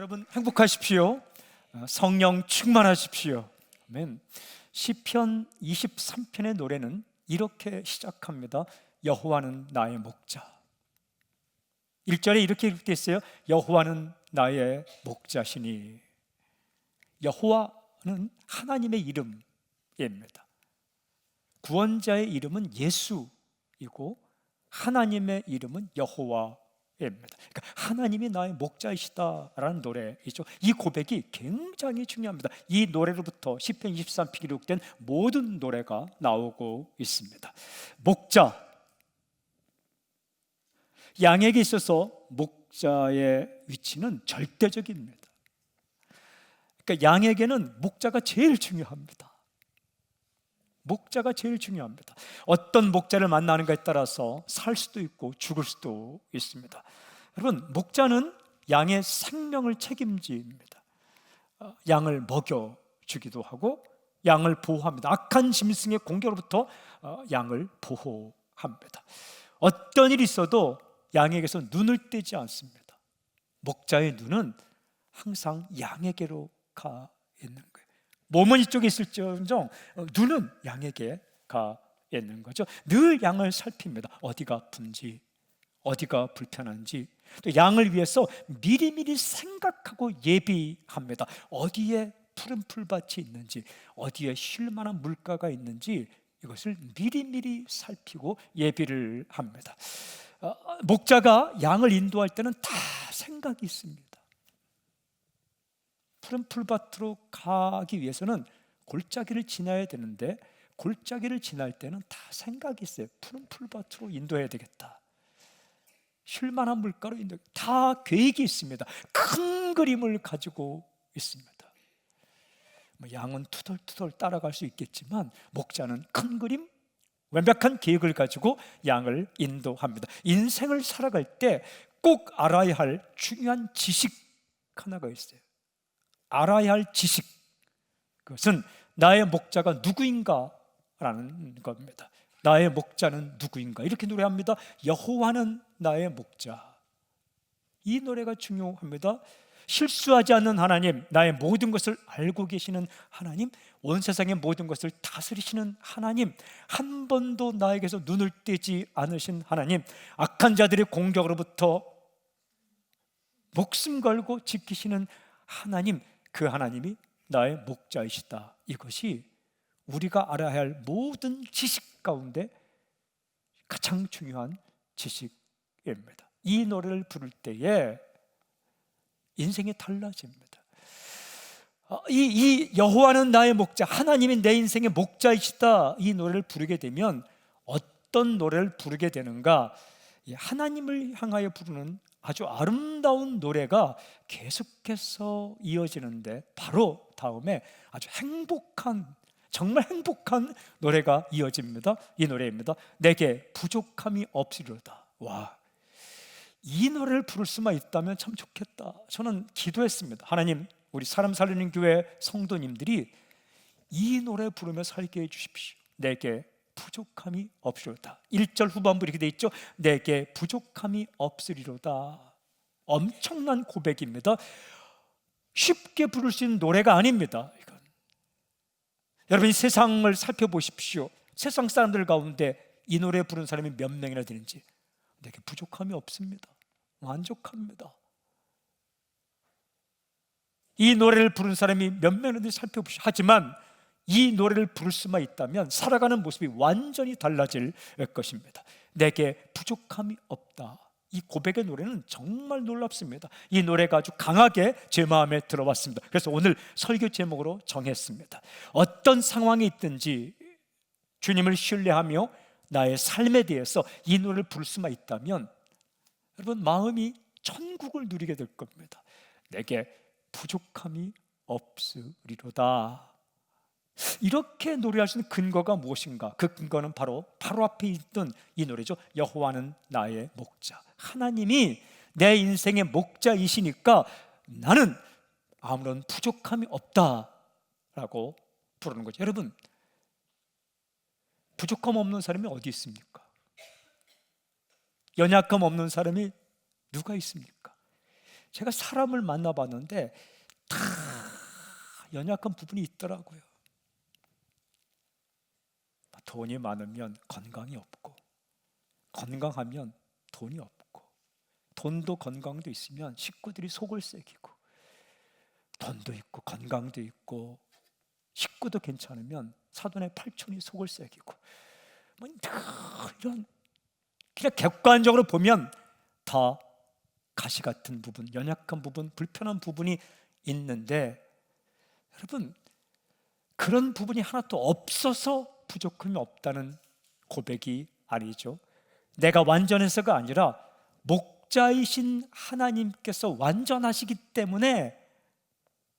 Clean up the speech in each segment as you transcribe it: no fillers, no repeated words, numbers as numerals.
여러분 행복하십시오. 성령 충만하십시오. 아멘. 시편 23편의 노래는 이렇게 시작합니다. 여호와는 나의 목자. 1절에 이렇게 기록되어 있어요. 여호와는 나의 목자시니. 여호와는 하나님의 이름입니다. 구원자의 이름은 예수이고 하나님의 이름은 여호와입니다. 그러니까 하나님이 나의 목자이시다라는 노래이죠. 이 고백이 굉장히 중요합니다. 이 노래로부터 시편 23편 기록된 모든 노래가 나오고 있습니다. 목자, 양에게 있어서 목자의 위치는 절대적입니다. 그러니까 양에게는 목자가 제일 중요합니다. 목자가 제일 중요합니다. 어떤 목자를 만나는가에 따라서 살 수도 있고 죽을 수도 있습니다. 여러분, 목자는 양의 생명을 책임집니다. 양을 먹여주기도 하고 양을 보호합니다. 악한 짐승의 공격으로부터 양을 보호합니다. 어떤 일이 있어도 양에게서 눈을 떼지 않습니다. 목자의 눈은 항상 양에게로 가 있는 거예요. 몸은 이쪽에 있을지언정 눈은 양에게 가 있는 거죠. 늘 양을 살핍니다. 어디가 아픈지, 어디가 불편한지, 또 양을 위해서 미리미리 생각하고 예비합니다. 어디에 푸른 풀밭이 있는지, 어디에 쉴 만한 물가가 있는지 이것을 미리미리 살피고 예비를 합니다. 목자가 양을 인도할 때는 다 생각이 있습니다. 푸른 풀밭으로 가기 위해서는 골짜기를 지나야 되는데 골짜기를 지날 때는 다 생각이 있어요. 푸른 풀밭으로 인도해야 되겠다. 쉴만한 물가로 인도해야 되겠다. 다 계획이 있습니다. 큰 그림을 가지고 있습니다. 양은 투덜투덜 따라갈 수 있겠지만 목자는 큰 그림, 완벽한 계획을 가지고 양을 인도합니다. 인생을 살아갈 때 꼭 알아야 할 중요한 지식 하나가 있어요. 알아야 할 지식, 그것은 나의 목자가 누구인가 라는 겁니다. 나의 목자는 누구인가, 이렇게 노래합니다. 여호와는 나의 목자. 이 노래가 중요합니다. 실수하지 않는 하나님, 나의 모든 것을 알고 계시는 하나님, 온 세상의 모든 것을 다스리시는 하나님, 한 번도 나에게서 눈을 떼지 않으신 하나님, 악한 자들의 공격으로부터 목숨 걸고 지키시는 하나님, 그 하나님이 나의 목자이시다. 이것이 우리가 알아야 할 모든 지식 가운데 가장 중요한 지식입니다. 이 노래를 부를 때에 인생이 달라집니다. 이 여호와는 나의 목자, 하나님이 내 인생의 목자이시다, 이 노래를 부르게 되면 어떤 노래를 부르게 되는가? 하나님을 향하여 부르는 아주 아름다운 노래가 계속해서 이어지는데 바로 다음에 아주 행복한, 정말 행복한 노래가 이어집니다. 이 노래입니다. 내게 부족함이 없으리로다. 와, 이 노래를 부를 수만 있다면 참 좋겠다. 저는 기도했습니다. 하나님, 우리 사람 살리는 교회 성도님들이 이 노래 부르며 살게 해주십시오. 내게 부족함이 없으리로다. 1절 후반부 이렇게 돼 있죠. 내게 부족함이 없으리로다. 엄청난 고백입니다. 쉽게 부를 수 있는 노래가 아닙니다. 이건. 여러분, 이 세상을 살펴보십시오. 세상 사람들 가운데 이 노래 부른 사람이 몇 명이나 되는지. 내게 부족함이 없습니다. 만족합니다. 이 노래를 부른 사람이 몇 명이나 되는지 살펴보십시오. 하지만 이 노래를 부를 수만 있다면 살아가는 모습이 완전히 달라질 것입니다. 내게 부족함이 없다. 이 고백의 노래는 정말 놀랍습니다. 이 노래가 아주 강하게 제 마음에 들어왔습니다. 그래서 오늘 설교 제목으로 정했습니다. 어떤 상황이 있든지 주님을 신뢰하며 나의 삶에 대해서 이 노래를 부를 수만 있다면 여러분, 마음이 천국을 누리게 될 겁니다. 내게 부족함이 없으리로다. 이렇게 노래할 수 있는 근거가 무엇인가? 그 근거는 바로 앞에 있던 이 노래죠. 여호와는 나의 목자. 하나님이 내 인생의 목자이시니까 나는 아무런 부족함이 없다라고 부르는 거죠. 여러분, 부족함 없는 사람이 어디 있습니까? 연약함 없는 사람이 누가 있습니까? 제가 사람을 만나봤는데 다 연약한 부분이 있더라고요. 돈이 많으면 건강이 없고, 건강하면 돈이 없고, 돈도 건강도 있으면 식구들이 속을 새기고, 돈도 있고 건강도 있고 식구도 괜찮으면 사돈의 팔촌이 속을 새기고, 뭐 이런, 그냥 객관적으로 보면 다 가시 같은 부분, 연약한 부분, 불편한 부분이 있는데, 여러분, 그런 부분이 하나도 없어서 부족함이 없다는 고백이 아니죠. 내가 완전해서가 아니라 목자이신 하나님께서 완전하시기 때문에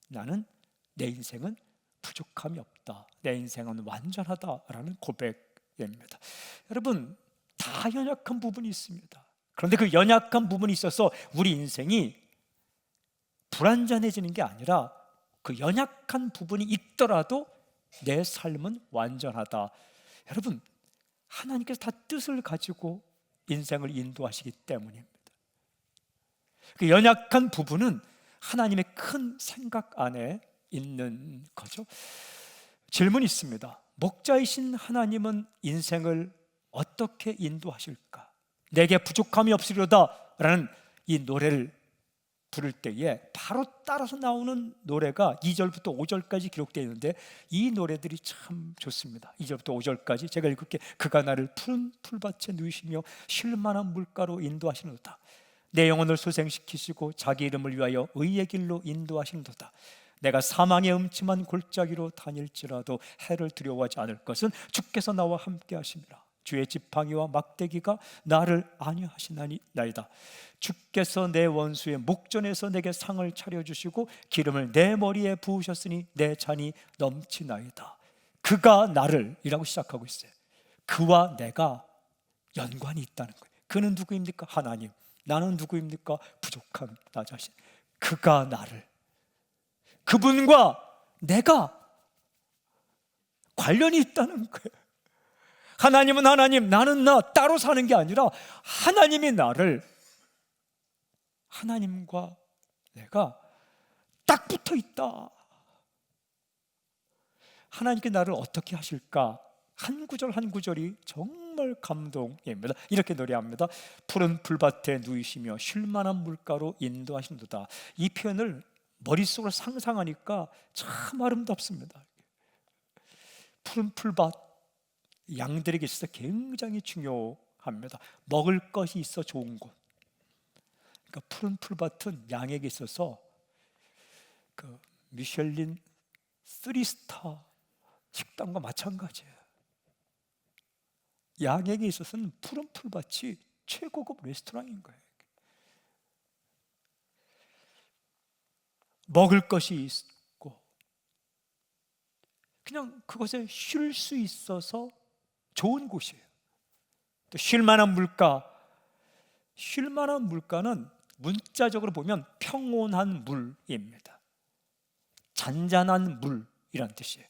나는, 내 인생은 부족함이 없다, 내 인생은 완전하다라는 고백입니다. 여러분, 다 연약한 부분이 있습니다. 그런데 그 연약한 부분이 있어서 우리 인생이 불완전해지는 게 아니라, 그 연약한 부분이 있더라도 내 삶은 완전하다. 여러분, 하나님께서 다 뜻을 가지고 인생을 인도하시기 때문입니다. 그 연약한 부분은 하나님의 큰 생각 안에 있는 거죠. 질문이 있습니다. 목자이신 하나님은 인생을 어떻게 인도하실까? 내게 부족함이 없으리로다 라는 이 노래를 부를 때에 바로 따라서 나오는 노래가 2절부터 5절까지 기록되어 있는데, 이 노래들이 참 좋습니다. 2절부터 5절까지 제가 읽을게. 그가 나를 푸른 풀밭에 누이시며 쉴 만한 물가로 인도하시는도다. 내 영혼을 소생시키시고 자기 이름을 위하여 의의 길로 인도하시는도다. 내가 사망의 음침한 골짜기로 다닐지라도 해를 두려워하지 않을 것은 주께서 나와 함께 하심이라. 주의 지팡이와 막대기가 나를 안위하시나이다. 주께서 내 원수의 목전에서 내게 상을 차려주시고 기름을 내 머리에 부으셨으니 내 잔이 넘치나이다. 그가 나를 이라고 시작하고 있어요. 그와 내가 연관이 있다는 거예요. 그는 누구입니까? 하나님. 나는 누구입니까? 부족한 나 자신. 그가 나를, 그분과 내가 관련이 있다는 거예요. 하나님은 하나님, 나는 나, 따로 사는 게 아니라 하나님이 나를, 하나님과 내가 딱 붙어 있다. 하나님께 나를 어떻게 하실까? 한 구절 한 구절이 정말 감동입니다. 이렇게 노래합니다. 푸른 풀밭에 누이시며 쉴만한 물가로 인도하신도다. 이 표현을 머릿속으로 상상하니까 참 아름답습니다. 푸른 풀밭, 양들에게 있어서 굉장히 중요합니다. 먹을 것이 있어 좋은 곳. 그러니까 푸른 풀밭은 양에게 있어서 그 미슐린 3스타 식당과 마찬가지예요. 양에게 있어서는 푸른 풀밭이 최고급 레스토랑인 거예요. 먹을 것이 있고 그냥 그곳에 쉴 수 있어서 좋은 곳이에요. 또 쉴만한 물가, 쉴만한 물가는 문자적으로 보면 평온한 물입니다. 잔잔한 물이란 뜻이에요.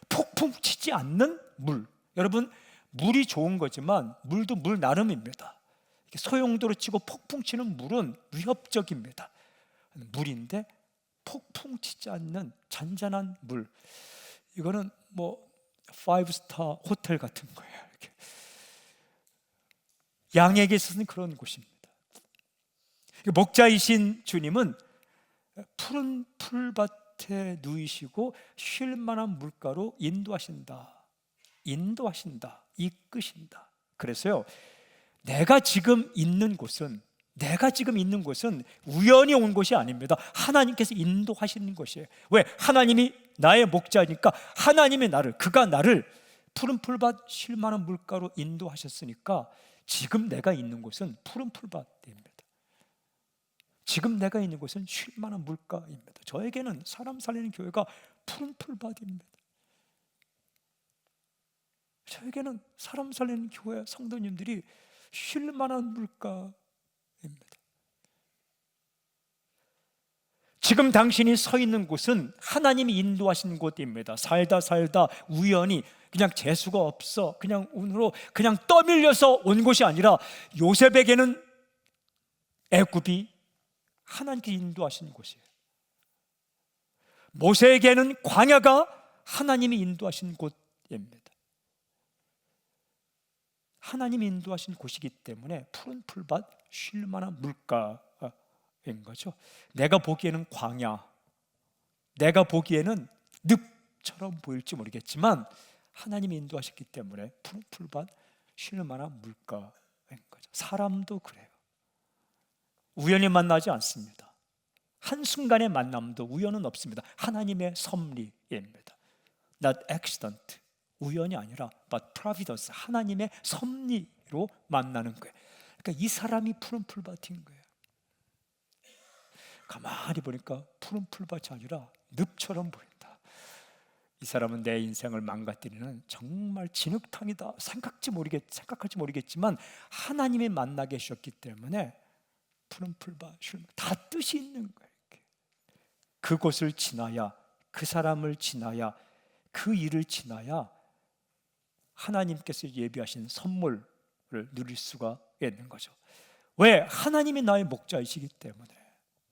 폭풍 치지 않는 물. 여러분, 물이 좋은 거지만 물도 물 나름입니다. 소용도로 치고 폭풍 치는 물은 위협적입니다. 물인데 폭풍 치지 않는 잔잔한 물, 이거는 뭐 5스타 호텔 같은 거예요. 이렇게. 양에게 있어서는 그런 곳입니다. 목자이신 주님은 푸른 풀밭에 누이시고 쉴 만한 물가로 인도하신다. 인도하신다. 이끄신다. 그래서요, 내가 지금 있는 곳은 우연히 온 곳이 아닙니다. 하나님께서 인도하시는 것이에요. 왜? 하나님이 나의 목자니까, 하나님이 나를, 그가 나를 푸른 풀밭 쉴 만한 물가로 인도하셨으니까 지금 내가 있는 곳은 푸른 풀밭입니다. 지금 내가 있는 곳은 쉴 만한 물가입니다. 저에게는 사람 살리는 교회가 푸른 풀밭입니다. 저에게는 사람 살리는 교회 성도님들이 쉴 만한 물가입니다. 지금 당신이 서 있는 곳은 하나님이 인도하신 곳입니다. 살다 우연히 그냥 재수가 없어 그냥 운으로 그냥 떠밀려서 온 곳이 아니라, 요셉에게는 애굽이 하나님께 인도하신 곳이에요. 모세에게는 광야가 하나님이 인도하신 곳입니다. 하나님이 인도하신 곳이기 때문에 푸른 풀밭, 쉴 만한 물가인 거죠. 내가 보기에는 광야, 내가 보기에는 늪처럼 보일지 모르겠지만 하나님이 인도하셨기 때문에 푸른 풀밭, 쉴 만한 물가인 거죠. 사람도 그래요. 우연히 만나지 않습니다. 한순간의 만남도 우연은 없습니다. 하나님의 섭리입니다. Not accident, 우연이 아니라 but providence, 하나님의 섭리로 만나는 거예요. 그러니까 이 사람이 푸른 풀밭인 거예요. 가만히 보니까 푸른 풀밭이 아니라 늪처럼 보인다. 이 사람은 내 인생을 망가뜨리는 정말 진흙탕이다. 생각할지 모르겠지만 하나님이 만나게 하셨기 때문에 푸른 풀밭, 다 뜻이 있는 거예요. 그곳을 지나야, 그 사람을 지나야, 그 일을 지나야 하나님께서 예비하신 선물을 누릴 수가 있는 거죠. 왜? 하나님이 나의 목자이시기 때문에.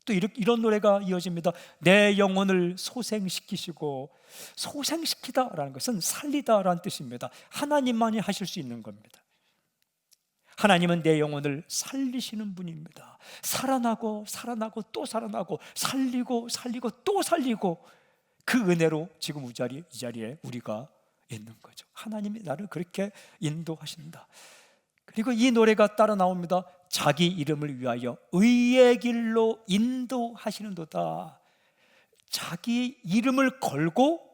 또 이런 노래가 이어집니다. 내 영혼을 소생시키시고, 소생시키다라는 것은 살리다라는 뜻입니다. 하나님만이 하실 수 있는 겁니다. 하나님은 내 영혼을 살리시는 분입니다. 살아나고 살아나고 또 살아나고, 살리고 살리고 또 살리고, 그 은혜로 지금 이 자리에 우리가 있는 거죠. 하나님이 나를 그렇게 인도하신다. 그리고 이 노래가 따라 나옵니다. 자기 이름을 위하여 의의 길로 인도하시는도다. 자기 이름을 걸고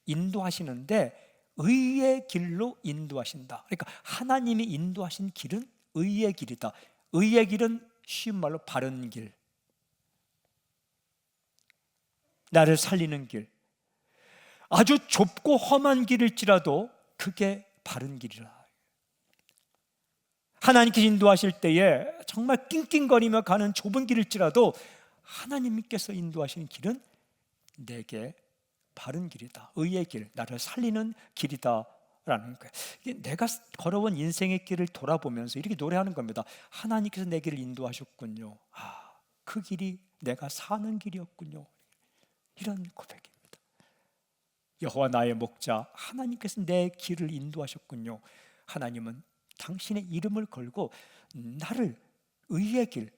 인도하시는데 의의 길로 인도하신다. 그러니까 하나님이 인도하신 길은 의의 길이다. 의의 길은 쉬운 말로 바른 길, 나를 살리는 길. 아주 좁고 험한 길일지라도 그게 바른 길이라. 하나님께서 인도하실 때에 정말 낑낑거리며 가는 좁은 길일지라도 하나님께서 인도하시는 길은 내게 바른 길이다. 의의 길, 나를 살리는 길이다 라는 거예요. 내가 걸어온 인생의 길을 돌아보면서 이렇게 노래하는 겁니다. 하나님께서 내 길을 인도하셨군요. 그 길이 내가 사는 길이었군요. 이런 고백입니다. 여호와 나의 목자, 하나님께서 내 길을 인도하셨군요. 하나님은 당신의 이름을 걸고 나를 의의 길,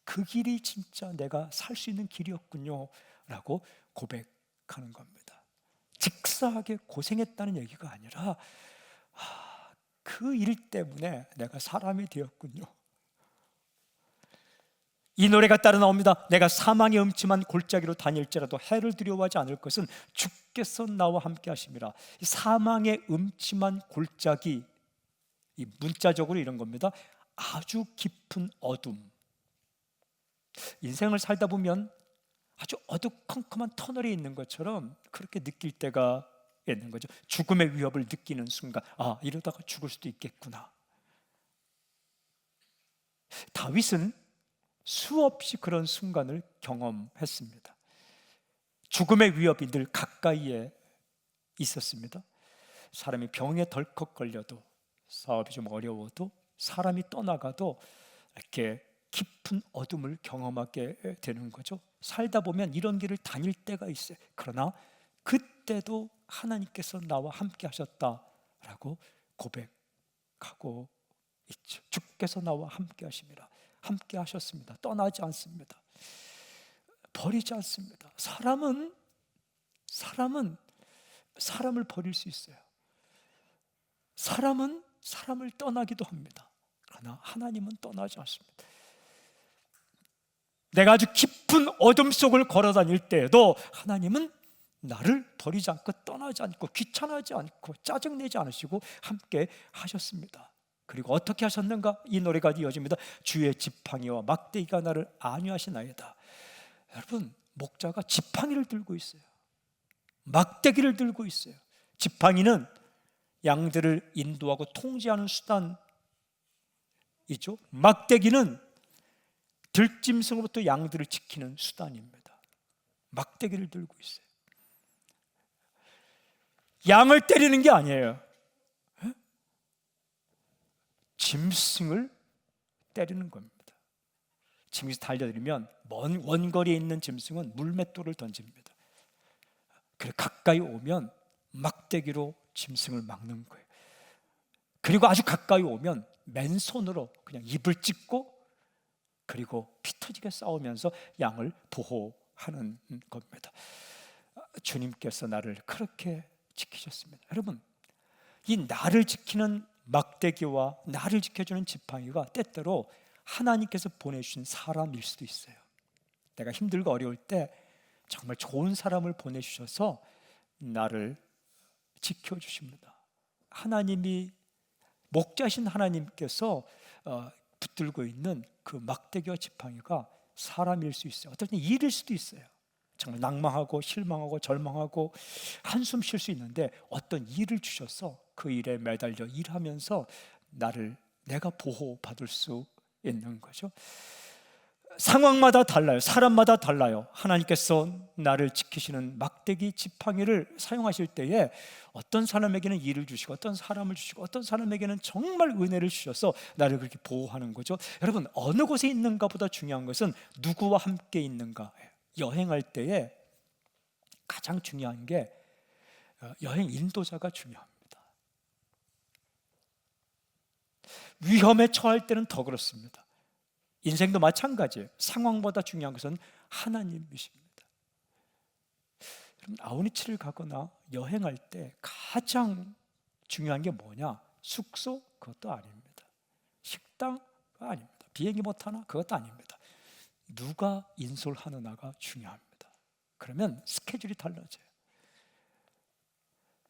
그 길이 진짜 내가 살 수 있는 길이었군요 라고 고백하는 겁니다. 직사하게 고생했다는 얘기가 아니라 그 일 때문에 내가 사람이 되었군요. 이 노래가 따라 나옵니다. 내가 사망의 음침한 골짜기로 다닐지라도 해를 두려워하지 않을 것은 주께서 나와 함께 하심이라. 사망의 음침한 골짜기, 이 문자적으로 이런 겁니다. 아주 깊은 어둠. 인생을 살다 보면 아주 어두컴컴한 터널이 있는 것처럼 그렇게 느낄 때가 있는 거죠. 죽음의 위협을 느끼는 순간, 이러다가 죽을 수도 있겠구나. 다윗은 수없이 그런 순간을 경험했습니다. 죽음의 위협이 늘 가까이에 있었습니다. 사람이 병에 덜컥 걸려도, 사업이 좀 어려워도, 사람이 떠나가도 이렇게 깊은 어둠을 경험하게 되는 거죠. 살다 보면 이런 길을 다닐 때가 있어요. 그러나 그때도 하나님께서 나와 함께 하셨다라고 고백하고 있죠. 주께서 나와 함께 하심이라. 함께 하셨습니다. 떠나지 않습니다. 버리지 않습니다. 사람은 사람을 버릴 수 있어요. 사람은 사람을 떠나기도 합니다. 그러나 하나님은 떠나지 않습니다. 내가 아주 깊은 어둠 속을 걸어 다닐 때에도 하나님은 나를 버리지 않고 떠나지 않고 귀찮아하지 않고 짜증내지 않으시고 함께 하셨습니다. 그리고 어떻게 하셨는가? 이 노래가 이어집니다. 주의 지팡이와 막대기가 나를 안위하시나이다. 여러분, 목자가 지팡이를 들고 있어요. 막대기를 들고 있어요. 지팡이는 양들을 인도하고 통제하는 수단이죠. 막대기는 들짐승으로부터 양들을 지키는 수단입니다. 막대기를 들고 있어요. 양을 때리는 게 아니에요. 짐승을 때리는 겁니다. 짐승이 달려들면 먼 원거리에 있는 짐승은 물맷돌을 던집니다. 그리고 가까이 오면 막대기로 짐승을 막는 거예요. 그리고 아주 가까이 오면 맨손으로 그냥 입을 찢고 그리고 피 터지게 싸우면서 양을 보호하는 겁니다. 주님께서 나를 그렇게 지키셨습니다. 여러분, 이 나를 지키는 막대기와 나를 지켜주는 지팡이가 때때로 하나님께서 보내주신 사람일 수도 있어요. 내가 힘들고 어려울 때 정말 좋은 사람을 보내주셔서 나를 지켜주십니다. 하나님이 목자신 하나님께서 붙들고 있는 그 막대기와 지팡이가 사람일 수 있어요. 어떨 때 일일 수도 있어요. 정말 낭망하고 실망하고 절망하고 한숨 쉴 수 있는데 어떤 일을 주셔서 그 일에 매달려 일하면서 내가 보호받을 수 있는 거죠. 상황마다 달라요. 사람마다 달라요. 하나님께서 나를 지키시는 막대기 지팡이를 사용하실 때에 어떤 사람에게는 일을 주시고 어떤 사람을 주시고 어떤 사람에게는 정말 은혜를 주셔서 나를 그렇게 보호하는 거죠. 여러분, 어느 곳에 있는가 보다 중요한 것은 누구와 함께 있는가예요. 여행할 때에 가장 중요한 게 여행 인도자가 중요합니다. 위험에 처할 때는 더 그렇습니다. 인생도 마찬가지예요. 상황보다 중요한 것은 하나님이십니다. 여러분, 아우니치를 가거나 여행할 때 가장 중요한 게 뭐냐? 숙소? 그것도 아닙니다. 식당? 그거 아닙니다. 비행기 못 타나? 그것도 아닙니다. 누가 인솔하느냐가 중요합니다. 그러면 스케줄이 달라져요.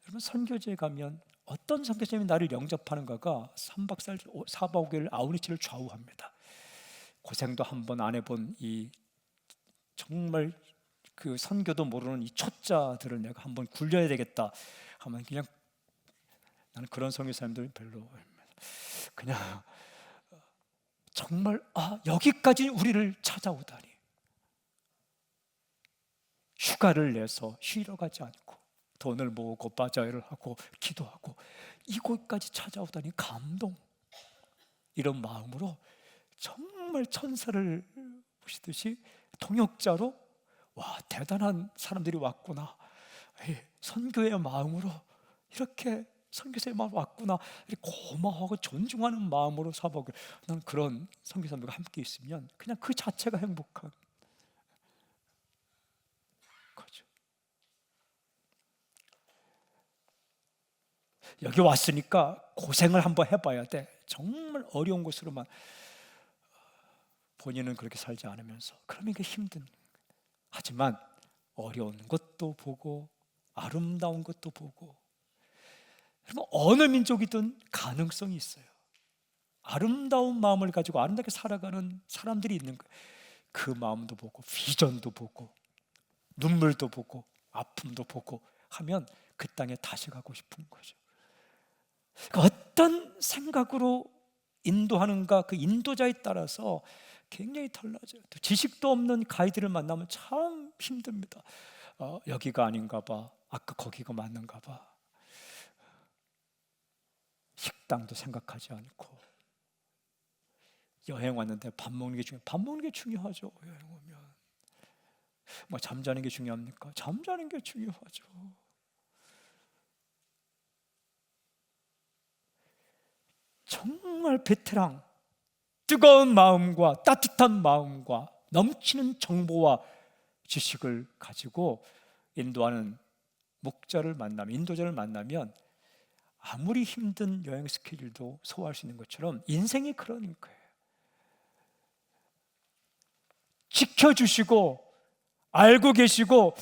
여러분, 선교지에 가면 어떤 선교사님이 나를 영접하는가가 3박 4일, 4박 5일 아우니치를 좌우합니다. 고생도 한번 안 해본 이 정말 그 선교도 모르는 이 초짜들을 내가 한번 굴려야 되겠다 하면 그냥 나는 그런 선교사님들 별로 그냥 정말 여기까지 우리를 찾아오다니, 휴가를 내서 쉬러 가지 않고 돈을 모으고 바자회를 하고 기도하고 이곳까지 찾아오다니 감동. 이런 마음으로 정말 천사를 보시듯이 통역자로 와, 대단한 사람들이 왔구나, 선교의 마음으로 이렇게 선교사의 마음으로 왔구나, 이렇게 고마워하고 존중하는 마음으로 사복을, 난 그런 선교사님들과 함께 있으면 그냥 그 자체가 행복한 거죠. 여기 왔으니까 고생을 한번 해봐야 돼. 정말 어려운 곳으로만 본인은 그렇게 살지 않으면서 그러면 이게 힘든. 하지만 어려운 것도 보고 아름다운 것도 보고, 어느 민족이든 가능성이 있어요. 아름다운 마음을 가지고 아름답게 살아가는 사람들이 있는 거예요. 그 마음도 보고 비전도 보고 눈물도 보고 아픔도 보고 하면 그 땅에 다시 가고 싶은 거죠. 어떤 생각으로 인도하는가, 그 인도자에 따라서 굉장히 달라져요. 또 지식도 없는 가이드를 만나면 참 힘듭니다. 여기가 아닌가 봐, 아까 거기가 맞는가 봐. 식당도 생각하지 않고 여행 왔는데 밥 먹는 게 밥 먹는 게 중요하죠. 여행 오면 뭐 잠자는 게 중요합니까? 잠자는 게 중요하죠. 정말 베테랑, 뜨거운 마음과 따뜻한 마음과 넘치는 정보와 지식을 가지고 인도하는 목자를 만나면, 인도자를 만나면 아무리 힘든 여행 스케줄도 소화할 수 있는 것처럼 인생이 그런 거예요. 지켜주시고 알고 계시고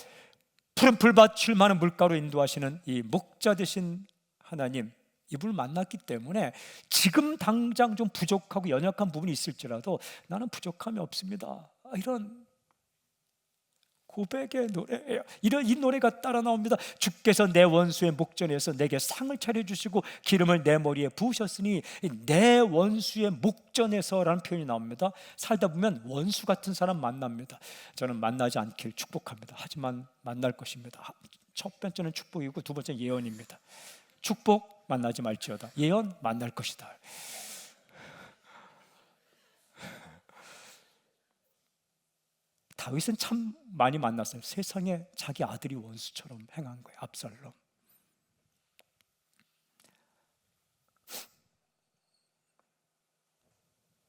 푸른 풀밭 줄 많은 물가로 인도하시는 이 목자 되신 하나님, 이분을 만났기 때문에 지금 당장 좀 부족하고 연약한 부분이 있을지라도 나는 부족함이 없습니다, 이런 고백의 노래예요. 이 노래가 따라 나옵니다. 주께서 내 원수의 목전에서 내게 상을 차려주시고 기름을 내 머리에 부으셨으니, 내 원수의 목전에서라는 표현이 나옵니다. 살다 보면 원수 같은 사람 만납니다. 저는 만나지 않길 축복합니다. 하지만 만날 것입니다. 첫 번째는 축복이고 두 번째는 예언입니다. 축복 만나지 말지어다, 예언 만날 것이다. 다윗은 참 많이 만났어요. 세상에 자기 아들이 원수처럼 행한 거예요. 압살롬.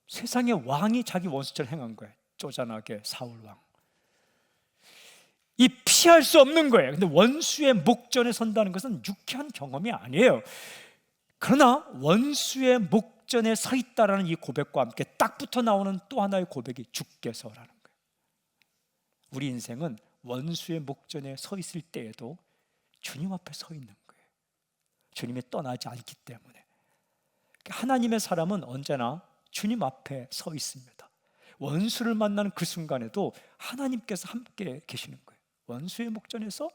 세상의 왕이 자기 원수처럼 행한 거예요. 쪼잔하게 사울 왕. 이 피할 수 없는 거예요. 근데 원수의 목전에 선다는 것은 유쾌한 경험이 아니에요. 그러나 원수의 목전에 서 있다라는 이 고백과 함께 딱 붙어 나오는 또 하나의 고백이 주께서라는 거예요. 우리 인생은 원수의 목전에 서 있을 때에도 주님 앞에 서 있는 거예요. 주님이 떠나지 않기 때문에. 하나님의 사람은 언제나 주님 앞에 서 있습니다. 원수를 만나는 그 순간에도 하나님께서 함께 계시는 거예요. 원수의 목전에서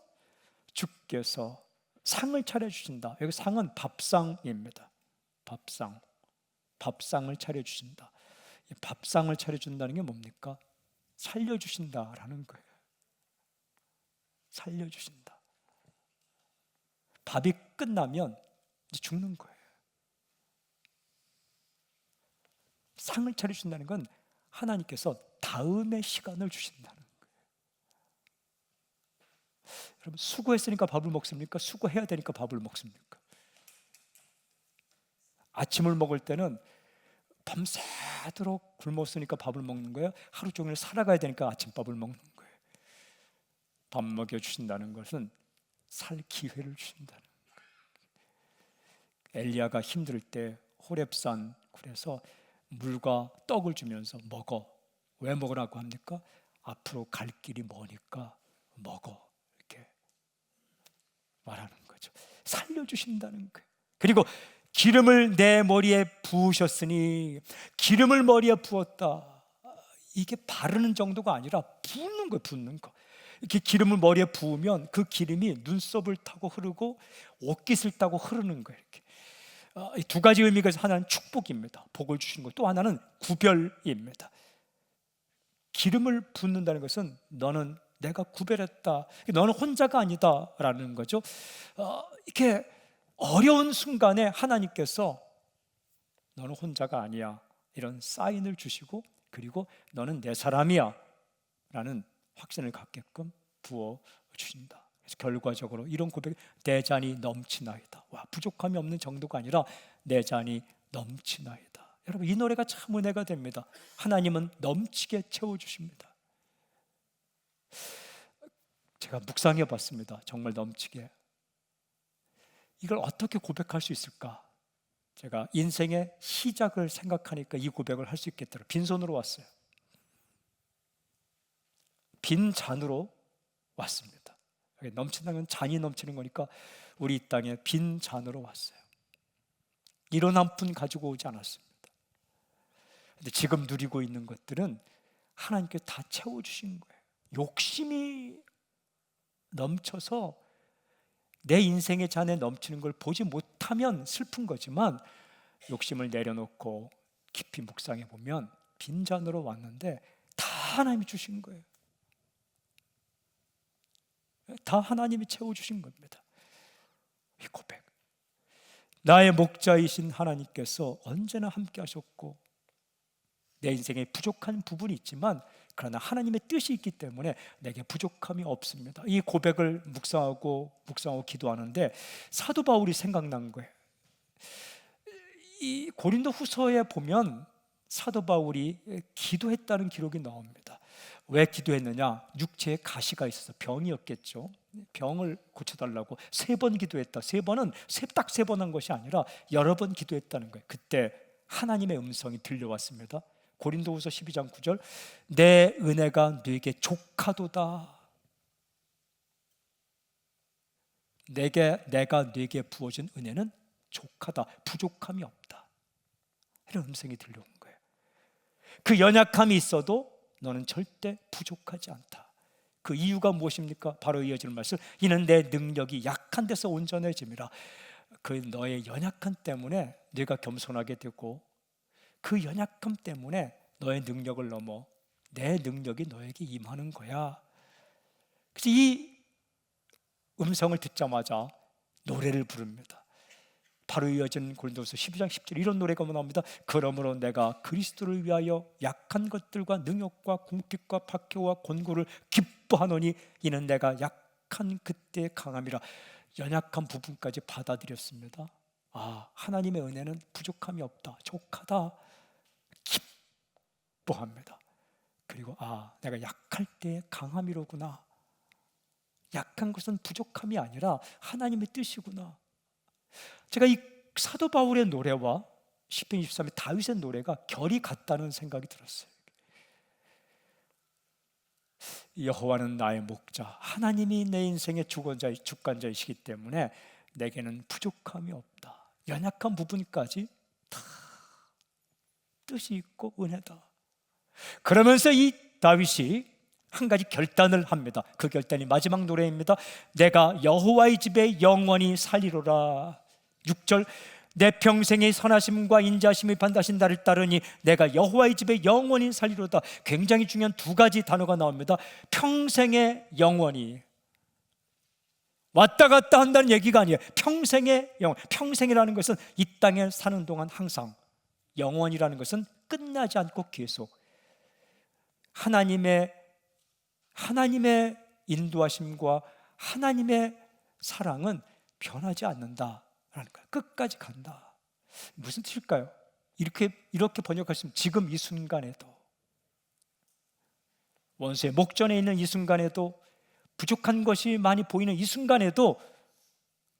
주께서 상을 차려주신다. 여기 상은 밥상입니다. 밥상을 차려주신다. 밥상을 차려준다는 게 뭡니까? 살려주신다라는 거예요. 살려주신다. 밥이 끝나면 이제 죽는 거예요. 상을 차려주신다는 건 하나님께서 다음의 시간을 주신다는 거예요. 여러분, 수고했으니까 밥을 먹습니까? 수고해야 되니까 밥을 먹습니까? 아침을 먹을 때는 밤새도록 굶었으니까 밥을 먹는 거예요? 하루 종일 살아가야 되니까 아침밥을 먹는 거예요? 밥 먹여주신다는 것은 살 기회를 주신다는 거예요. 엘리야가 힘들 때 호렙산 굴에서 물과 떡을 주면서 먹어. 왜 먹으라고 합니까? 앞으로 갈 길이 머니까 먹어. 이렇게 말하는 거죠. 살려주신다는 거예요. 그리고 기름을 내 머리에 부으셨으니, 기름을 머리에 부었다. 이게 바르는 정도가 아니라 붓는 거예요. 붓는 거. 이렇게 기름을 머리에 부으면 그 기름이 눈썹을 타고 흐르고 옷깃을 타고 흐르는 거예요. 이렇게. 이 두 가지 의미가 있어서 하나는 축복입니다. 복을 주시는 것. 또 하나는 구별입니다. 기름을 붓는다는 것은 너는 내가 구별했다. 너는 혼자가 아니다라는 거죠. 이렇게 어려운 순간에 하나님께서 너는 혼자가 아니야. 이런 사인을 주시고, 그리고 너는 내 사람이야. 라는 확신을 갖게끔 부어주신다. 그래서 결과적으로 이런 고백이 내 잔이 넘치나이다. 와, 부족함이 없는 정도가 아니라 내 잔이 넘치나이다. 여러분, 이 노래가 참 은혜가 됩니다. 하나님은 넘치게 채워주십니다. 제가 묵상해 봤습니다. 정말 넘치게. 이걸 어떻게 고백할 수 있을까? 제가 인생의 시작을 생각하니까 이 고백을 할 수 있겠더라고요. 빈손으로 왔어요. 빈 잔으로 왔습니다. 넘친다는 건 잔이 넘치는 거니까 우리 이 땅에 빈 잔으로 왔어요. 이런 한 푼 가지고 오지 않았습니다. 근데 지금 누리고 있는 것들은 하나님께 다 채워주신 거예요. 욕심이 넘쳐서 내 인생의 잔에 넘치는 걸 보지 못하면 슬픈 거지만, 욕심을 내려놓고 깊이 묵상해 보면 빈잔으로 왔는데 다 하나님이 주신 거예요. 다 하나님이 채워주신 겁니다. 이 고백, 나의 목자이신 하나님께서 언제나 함께 하셨고, 내 인생에 부족한 부분이 있지만 그러나 하나님의 뜻이 있기 때문에 내게 부족함이 없습니다. 이 고백을 묵상하고 기도하는데 사도 바울이 생각난 거예요. 이 고린도 후서에 보면 사도 바울이 기도했다는 기록이 나옵니다. 왜 기도했느냐? 육체에 가시가 있어서 병이었겠죠. 병을 고쳐달라고 3번 기도했다. 3번은 딱 3번 한 것이 아니라 여러 번 기도했다는 거예요. 그때 하나님의 음성이 들려왔습니다. 고린도후서 12장 9절, 내 은혜가 네게 족하도다. 내가 네게 부어준 은혜는 족하다. 부족함이 없다. 이런 음성이 들려온 거예요. 그 연약함이 있어도 너는 절대 부족하지 않다. 그 이유가 무엇입니까? 바로 이어지는 말씀, 이는 내 능력이 약한 데서 온전해짐이라. 그 너의 연약함 때문에 네가 겸손하게 되고, 그 연약함 때문에 너의 능력을 넘어 내 능력이 너에게 임하는 거야. 그래서 이 음성을 듣자마자 노래를 부릅니다. 바로 이어진 고린도서 12장 10절 이런 노래가 나옵니다. 그러므로 내가 그리스도를 위하여 약한 것들과 능욕과 궁핍과 박해와 곤고를 기뻐하노니 이는 내가 약한 그때의 강함이라. 연약한 부분까지 받아들였습니다. 하나님의 은혜는 부족함이 없다, 족하다, 기뻐합니다. 그리고 내가 약할 때의 강함이로구나. 약한 것은 부족함이 아니라 하나님의 뜻이구나. 제가 이 사도 바울의 노래와 시편 23의 다윗의 노래가 결이 같다는 생각이 들었어요. 여호와는 나의 목자, 하나님이 내 인생의 주권자이시기 때문에 내게는 부족함이 없다. 연약한 부분까지 다 뜻이 있고 은혜다. 그러면서 이 다윗이 한 가지 결단을 합니다. 그 결단이 마지막 노래입니다. 내가 여호와의 집에 영원히 살리로라. 6절, 내 평생의 선하심과 인자심이 반드시 나를 따르니 내가 여호와의 집에 영원히 살리로다. 굉장히 중요한 두 가지 단어가 나옵니다. 평생의 영원히, 왔다 갔다 한다는 얘기가 아니에요. 평생의 영원. 평생이라는 것은 이 땅에 사는 동안 항상, 영원이라는 것은 끝나지 않고 계속 하나님의 인도하심과 하나님의 사랑은 변하지 않는다라는 거예요. 끝까지 간다. 무슨 뜻일까요? 이렇게 번역하시면 지금 이 순간에도, 원수의 목전에 있는 이 순간에도, 부족한 것이 많이 보이는 이 순간에도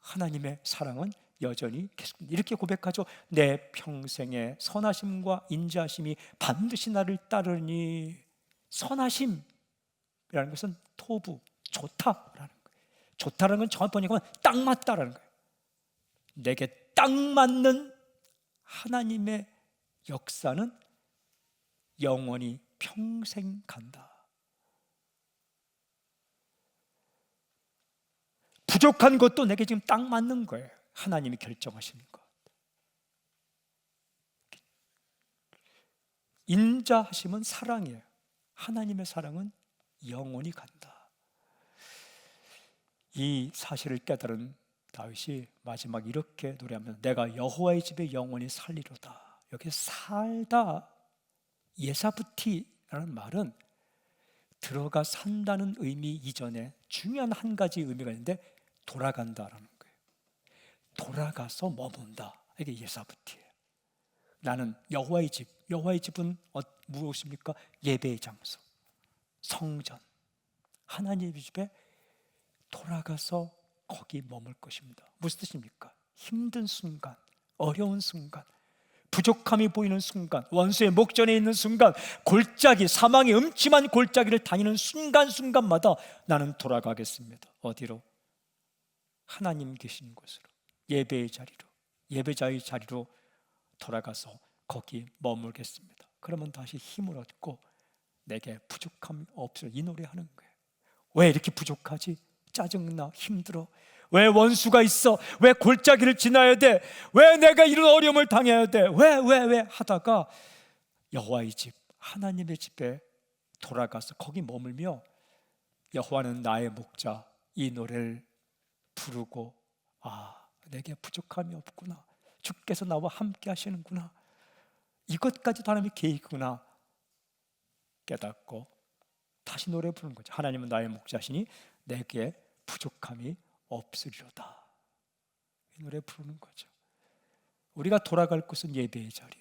하나님의 사랑은 여전히 계속됩니다. 이렇게 고백하죠. 내 평생의 선하심과 인자심이 반드시 나를 따르니. 선하심이라는 것은 토부, 좋다라는 거예요. 좋다라는 건 정확히 번역하면 딱 맞다라는 거예요. 내게 딱 맞는 하나님의 역사는 영원히 평생 간다. 부족한 것도 내게 지금 딱 맞는 거예요. 하나님이 결정하시는 것. 인자하심은 사랑이에요. 하나님의 사랑은 영원히 간다. 이 사실을 깨달은 다윗이 마지막 이렇게 노래하면서 내가 여호와의 집에 영원히 살리로다. 여기 살다, 예사부티라는 말은 들어가 산다는 의미 이전에 중요한 한 가지 의미가 있는데 돌아간다라는 거예요. 돌아가서 머문다. 이게 예사부티예요. 나는 여호와의 집, 여호와의 집은 무엇입니까? 예배의 장소, 성전, 하나님의 집에 돌아가서 거기 머물 것입니다. 무슨 뜻입니까? 힘든 순간, 어려운 순간, 부족함이 보이는 순간, 원수의 목전에 있는 순간, 골짜기, 사망의 음침한 골짜기를 다니는 순간순간마다 나는 돌아가겠습니다. 어디로? 하나님 계신 곳으로, 예배의 자리로, 예배자의 자리로 돌아가서 거기 머물겠습니다. 그러면 다시 힘을 얻고 내게 부족함이 없어. 이 노래 하는 거예요. 왜 이렇게 부족하지? 짜증나, 힘들어. 왜 원수가 있어? 왜 골짜기를 지나야 돼? 왜 내가 이런 어려움을 당해야 돼? 왜 하다가 여호와의 집, 하나님의 집에 돌아가서 거기 머물며 여호와는 나의 목자, 이 노래를 부르고 내게 부족함이 없구나. 주께서 나와 함께 하시는구나. 이것까지도 하나님의 계획이구나 깨닫고 다시 노래 부르는 거죠. 하나님은 나의 목자시니 내게 부족함이 없으리로다. 이 노래 부르는 거죠. 우리가 돌아갈 곳은 예배의 자리,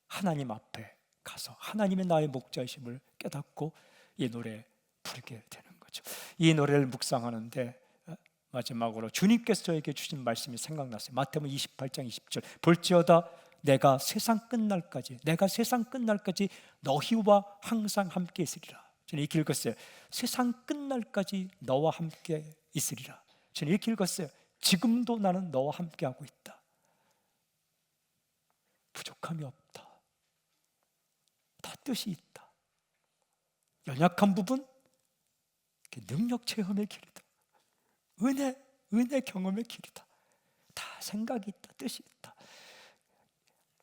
하나님 앞에 가서 하나님의 나의 목자이심을 깨닫고 이 노래 부르게 되는 거죠. 이 노래를 묵상하는데 마지막으로 주님께서 저에게 주신 말씀이 생각났어요. 마태복음 28장 20절, 볼지어다 내가 세상 끝날까지 너희와 항상 함께 있으리라. 저는 이렇게 읽었어요. 세상 끝날까지 너와 함께 있으리라. 저는 이렇게 읽었어요. 지금도 나는 너와 함께하고 있다. 부족함이 없다. 다 뜻이 있다. 연약한 부분, 능력 체험의 길이다. 은혜 경험의 길이다. 다 생각이 있다. 뜻이 있다.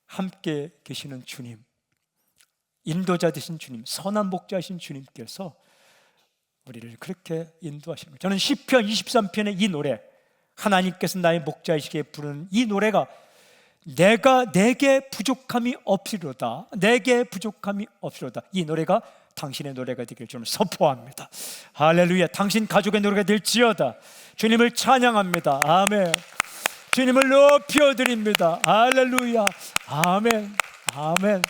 함께 계시는 주님, 인도자 되신 주님, 선한 목자이신 주님께서 우리를 그렇게 인도하시는 거예요. 저는 시편 23편의 이 노래, 하나님께서 나의 목자이시기에 부르는 이 노래가 내게 부족함이 없이로다, 내게 부족함이 없이로다, 이 노래가 당신의 노래가 되길 저는 선포합니다. 할렐루야. 당신 가족의 노래가 될지어다. 주님을 찬양합니다. 아멘. 주님을 높여 드립니다. 할렐루야. 아멘. 아멘.